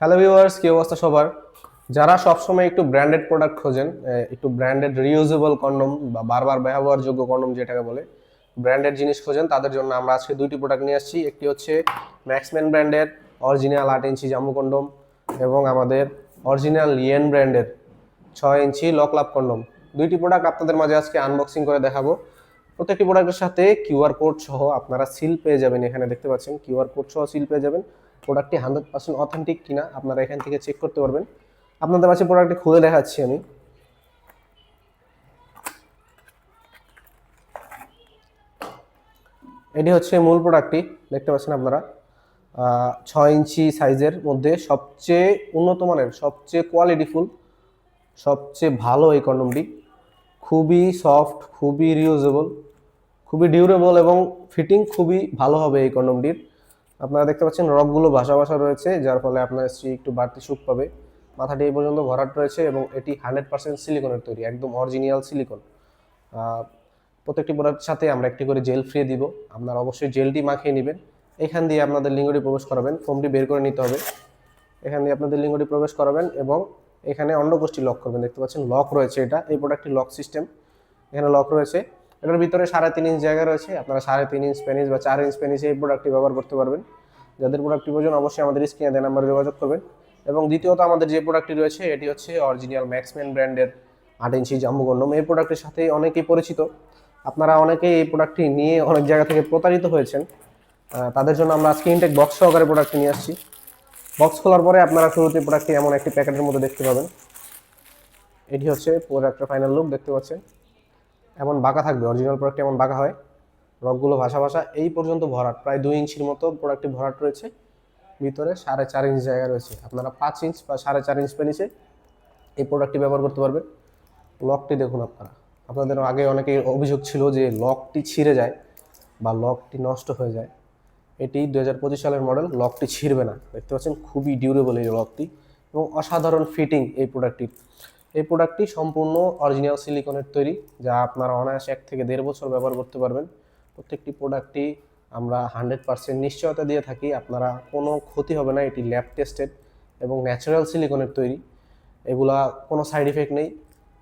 Hello viewers, কি অবস্থা সবার? যারা সবসময় একটু ব্র্যান্ডেড প্রোডাক্ট খোঁজেন, একটু ব্র্যান্ডেড রিইউজেবল কন্ডম বা বারবার ব্যবহারযোগ্য কন্ডম যেটাকে বলে, ব্র্যান্ডেড জিনিস খোঁজেন, তাদের জন্য আমরা আজকে দুইটি প্রোডাক্ট নিয়ে আসছি। একটি হচ্ছে ম্যাক্সম্যান ব্র্যান্ডের অরিজিনাল 8 ইঞ্চি জাম্বু কন্ডম এবং আমাদের অরিজিনাল লিয়েন ব্র্যান্ডের 6 ইঞ্চি লকলাভ কন্ডম। দুইটি প্রোডাক্ট আপনাদের মাঝে আজকে আনবক্সিং করে দেখাবো। প্রত্যেকটি প্রোডাক্টের সাথে কিউআর কোড সহ আপনারা সিল পেয়ে যাবেন। এখানে দেখতে পাচ্ছেন কিউআর কোড সহ সিল পেয়ে যাবেন। প্রোডাক্টটি 100% অথেন্টিক কিনা আপনারা এখান থেকে চেক করতে পারবেন। আপনাদের কাছে প্রোডাক্টটি খুলে দেখাচ্ছি আমি। এটি হচ্ছে মূল প্রোডাক্টটি, দেখতে পাচ্ছেন আপনারা। 6 ইঞ্চি সাইজের মধ্যে সবচেয়ে উন্নত মানের, সবচেয়ে কোয়ালিটিফুল, সবচেয়ে ভালো এই কন্ডমটি। খুবই সফট, খুবই রিউজেবল, খুবই ডিউরেবল এবং ফিটিং খুবই ভালো হবে এই কন্ডমটির। আপনারা দেখতে পাচ্ছেন রকগুলো ভাসা ভাসা রয়েছে, যার ফলে আপনার স্ত্রী একটু বাড়তি সুখ পাবে। মাথাটি এই পর্যন্ত ভরাট রয়েছে এবং এটি 100% সিলিকনের তৈরি, একদম অরিজিনাল সিলিকন। প্রত্যেকটি প্রোডাক্টের সাথে আমরা একটি করে জেল ফ্রি দিব। আপনারা অবশ্যই জেলটি মাখিয়ে নেবেন। এখান দিয়ে আপনাদের লিঙ্গটি প্রবেশ করাবেন, ফোমটি বের করে নিতে হবে। এখান দিয়ে আপনাদের লিঙ্গটি প্রবেশ করাবেন এবং এখানে অন্ডকোষ্ঠী লক করবেন। দেখতে পাচ্ছেন লক রয়েছে, এই প্রোডাক্টটি লক সিস্টেম। এখানে লক রয়েছে, এটার ভিতরে 3.5 ইঞ্চ জায়গা রয়েছে। আপনারা 3.5 ইঞ্চ পেনিস বা 4 ইঞ্চ পেনিসে এই প্রোডাক্টটি ব্যবহার করতে পারবেন। যাদের প্রোডাক্টটি প্রয়োজন অবশ্যই আমাদের স্ক্রিনে দেওয়া নাম্বারে যোগাযোগ করবেন। এবং দ্বিতীয়ত আমাদের যে প্রোডাক্টটি রয়েছে এটি হচ্ছে অরিজিনাল ম্যাক্সম্যান ব্র্যান্ডের 8 ইঞ্চি জাম্বু কন্ডম। এই প্রোডাক্টের সাথে অনেকেই পরিচিত, আপনারা অনেকেই এই প্রোডাক্টটি নিয়ে অনেক জায়গা থেকে প্রতারিত হয়েছেন। তাদের জন্য আমরা আজকে ইনটেক বক্স সহকারে প্রোডাক্টটি নিয়ে আসছি। বক্স খোলার পরে আপনারা শুরুতে প্রোডাক্টটি এমন একটি প্যাকেটের মধ্যে দেখতে পাবেন। এটি হচ্ছে প্রোডাক্টের ফাইনাল লুক, দেখতে পাচ্ছেন এমন বাঁকা থাকবে। অরিজিনাল প্রোডাক্ট এমন বাঁকা হয়, রকগুলো ভাসা ভাসা। এই পর্যন্ত ভরাট প্রায় 2 ইঞ্চির মতো প্রোডাক্টটি ভরাট রয়েছে। ভিতরে 4.5 ইঞ্চ জায়গা রয়েছে। আপনারা 5 ইঞ্চ বা 4.5 ইঞ্চ পেনিসে এই প্রোডাক্টটি ব্যবহার করতে পারবেন। লকটি দেখুন আপনারা, আপনাদের আগে অনেকের অভিযোগ ছিল যে লকটি ছিঁড়ে যায় বা লকটি নষ্ট হয়ে যায়। এটি 2025 সালের মডেল, লকটি ছিঁড়বে না। দেখতে পাচ্ছেন খুবই ডিউরেবল এই লকটি এবং অসাধারণ ফিটিং এই প্রোডাক্টটির। এই প্রোডাক্টটি সম্পূর্ণ অরিজিনাল সিলিকনের তৈরি, যা আপনারা অনায়াসে 1 থেকে 1.5 বছর ব্যবহার করতে পারবেন। প্রত্যেকটি প্রোডাক্টই আমরা 100% নিশ্চয়তা দিয়ে থাকি, আপনারা কোনো ক্ষতি হবে না। এটি ল্যাব টেস্টেড এবং ন্যাচারাল সিলিকনের তৈরি। এগুলা কোনো সাইড ইফেক্ট নেই।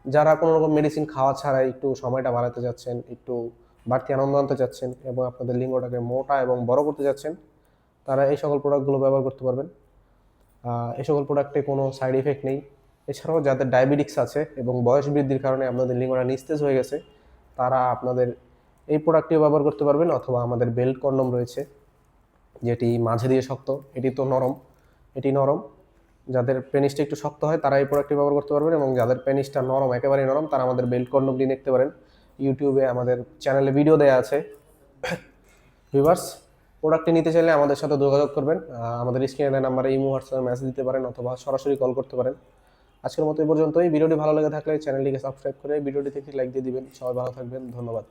যারা কোনো রকম মেডিসিন খাওয়া ছাড়াই একটু সময়টা বাড়াতে যাচ্ছেন, একটু বাড়তি আনন্দ আনতে চাচ্ছেন এবং আপনাদের লিঙ্গটাকে মোটা এবং বড় করতে যাচ্ছেন, তারা এই সকল প্রোডাক্টগুলো ব্যবহার করতে পারবেন। এই সকল প্রোডাক্টে কোনো সাইড ইফেক্ট নেই। এছাড়াও যাদের ডায়াবেটিক্স আছে এবং বয়স বৃদ্ধির কারণে আপনাদের লিঙ্গটা নিস্তেজ হয়ে গেছে, তারা আপনাদের এই প্রোডাক্টটিও ব্যবহার করতে পারবেন। অথবা আমাদের বেল্ট কন্ডম রয়েছে, যেটি মাঝে দিয়ে শক্ত, এটি তো নরম, এটি নরম। যাদের পেনিসটা একটু শক্ত হয় তারা এই প্রোডাক্টটি ব্যবহার করতে পারবেন এবং যাদের পেনিসটা নরম, একেবারেই নরম, তারা আমাদের বেল্ট কন্ডমটি দেখতে পারেন। ইউটিউবে আমাদের চ্যানেলে ভিডিও দেওয়া আছে। ভিউয়ার্স, প্রোডাক্টটি নিতে চাইলে আমাদের সাথে যোগাযোগ করবেন। আমাদের স্ক্রিনে দেওয়া নাম্বারে ইমো, হোয়াটসঅ্যাপে মেসেজ দিতে পারেন অথবা সরাসরি কল করতে পারেন। আজকের মতো এই পর্যন্তই। ভিডিওটি ভালো লেগে থাকলে চ্যানেলটিকে সাবস্ক্রাইব করে ভিডিওটি থেকে লাইক দিয়ে দিবেন। সবাই ভালো থাকবেন, ধন্যবাদ।